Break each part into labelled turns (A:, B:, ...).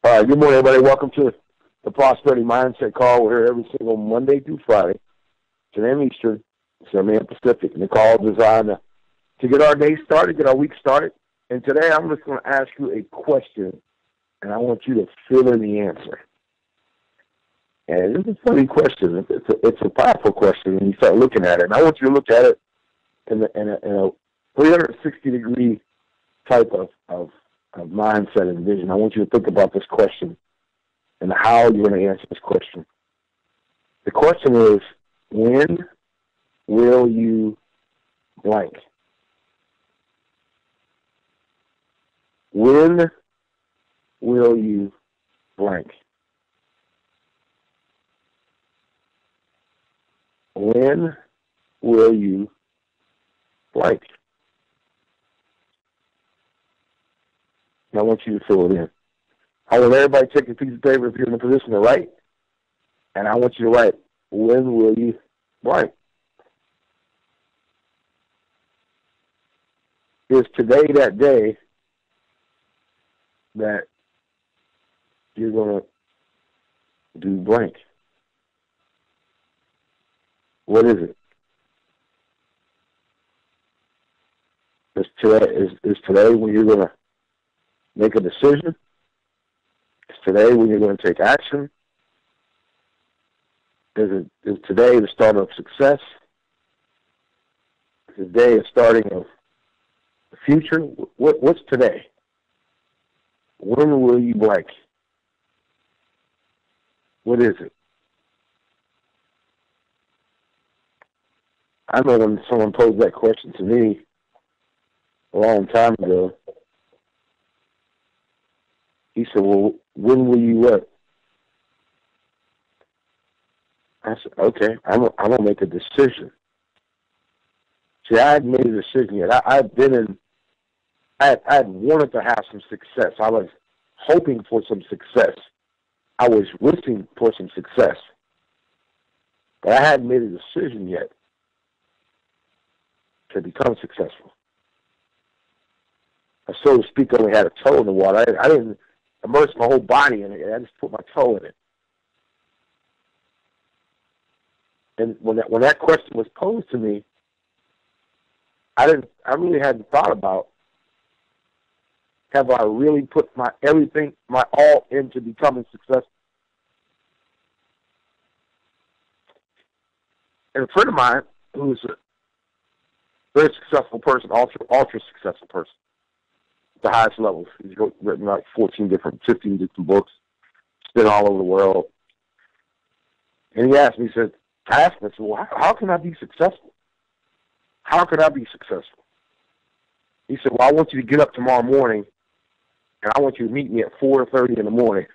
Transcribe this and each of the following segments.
A: All right, good morning, everybody. Welcome to the Prosperity Mindset Call. We're here every single Monday through Friday, 10 a.m. Eastern, 7 a.m. Pacific. And the call is designed to get our day started, get our week started. And today I'm just going to ask you a question, and I want you to fill in the answer. And it's a funny question. It's a powerful question when you start looking at it. And I want you to look at it in a 360-degree type of mindset and vision. I want you to think about this question and how you're going to answer this question. The question is, when will you blank? When will you blank? When will you blank? And I want you to fill it in. I want everybody to take a piece of paper if you're in a position to write, and I want you to write, when will you blank? Is today that day that you're going to do blank? What is it? Is today when you're going to make a decision? Is today when you're going to take action? Is today the start of success? Is today the starting of the future? What's today? When will you blank? What is it? I know when someone posed that question to me a long time ago, he said, well, when will you what? I said, okay, I'm going to make a decision. See, I hadn't made a decision yet. I had wanted to have some success. I was hoping for some success. I was wishing for some success. But I hadn't made a decision yet to become successful. I, so to speak, only had a toe in the water. I didn't immerse my whole body in it. I just put my toe in it. And when that question was posed to me, I really hadn't thought about, have I really put my everything, my all into becoming successful? And a friend of mine who's a very successful person, ultra successful person, at the highest levels. He's written like 15 different books, been all over the world. And he asked me, I said, well, how can I be successful? How can I be successful? He said, well, I want you to get up tomorrow morning, and I want you to meet me at 4:30 in the morning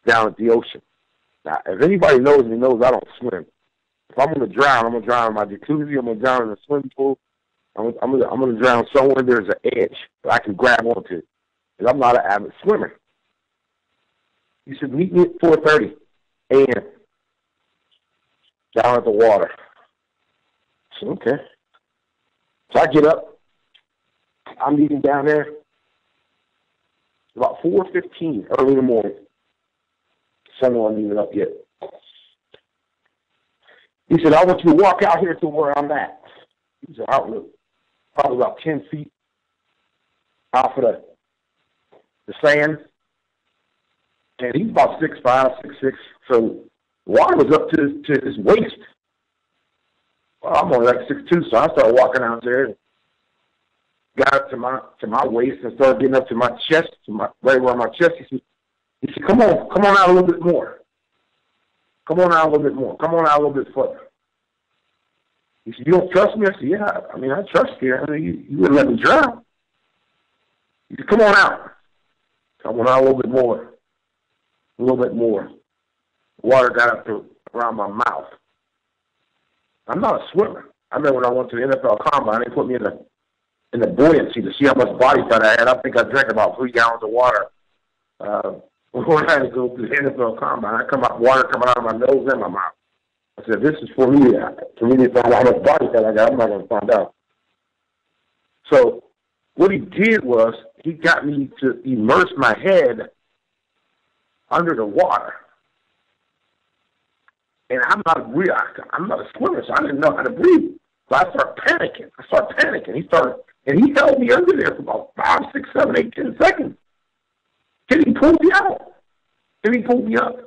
A: down at the ocean. Now, if anybody knows me, knows I don't swim. If I'm going to drown, I'm going to drown in my jacuzzi. I'm going to drown in a swimming pool. I'm going to drown somewhere there's an edge that I can grab onto, because I'm not an avid swimmer. He said, meet me at 4:30 a.m. down at the water. I said, okay. So I get up. I'm meeting down there. About 4:15 early in the morning. Sun wasn't even up yet. He said, I want you to walk out here to where I'm at. He said, out probably about 10 feet off of the sand. And he's about 6'5", 6'6". So water was up to his waist. Well, I'm only like 6'2", so I started walking out there and got up to my waist and started getting up to my chest, right around my chest. He said, come on out a little bit more. Come on out a little bit more. Come on out a little bit further. He said, you don't trust me? I said, yeah, I trust you. You wouldn't let me drown. He said, come on out. Come on out a little bit more. A little bit more. Water got up to around my mouth. I'm not a swimmer. I remember when I went to the NFL Combine, they put me in the buoyancy to see how much body fat I had. I think I drank about 3 gallons of water when I had to go to the NFL Combine. Water coming out of my nose and my mouth. I said, this is for me to find out how much body fat I got. I'm not going to find out. So what he did was he got me to immerse my head under the water. And I'm not a swimmer, so I didn't know how to breathe. So I started panicking. And he held me under there for about 5, 6, 7, 8, 10 seconds. Then he pulled me out. Then he pulled me up.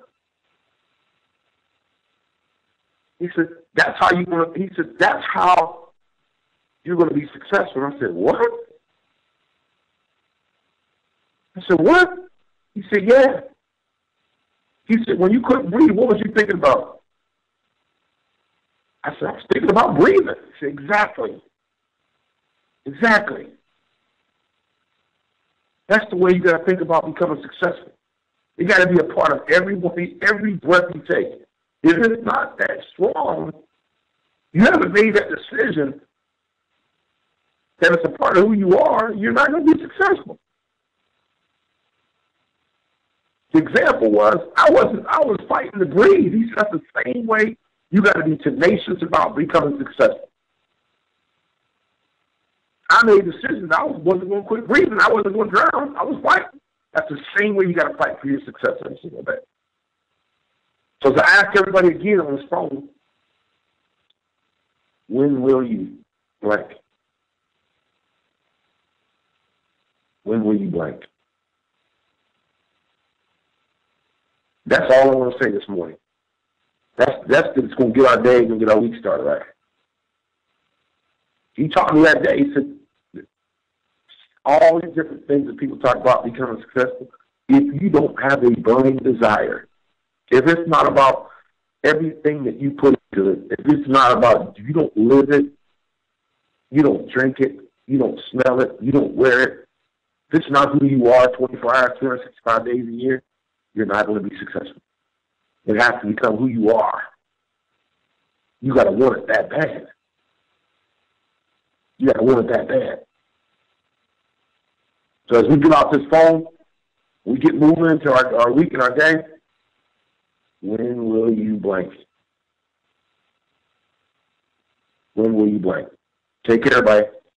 A: He said, that's how you're going to be successful. And I said, what? I said, what? He said, yeah. He said, when you couldn't breathe, what was you thinking about? I said, I was thinking about breathing. He said, exactly. Exactly. That's the way you got to think about becoming successful. You got to be a part of every breath you take. If it's not that strong, you haven't made that decision that it's a part of who you are, you're not going to be successful. The example was, I was fighting to breathe. He said, that's the same way you got to be tenacious about becoming successful. I made a decision that I wasn't going to quit breathing. I wasn't going to drown. I was fighting. That's the same way you got to fight for your success every single day. So to ask everybody again on this phone, when will you blank? When will you blank? That's all I want to say this morning. That's it's going to get our day and get our week started right. He taught me that day. He said, all these different things that people talk about becoming successful, if you don't have a burning desire, if it's not about everything that you put into it, if it's not about, if you don't live it, you don't drink it, you don't smell it, you don't wear it, if it's not who you are 24 hours, 365 days a year, you're not going to be successful. It has to become who you are. You got to want it that bad. You got to want it that bad. So as we get off this phone, we get moving into our week and our day, when will you blank? When will you blank? Take care, everybody.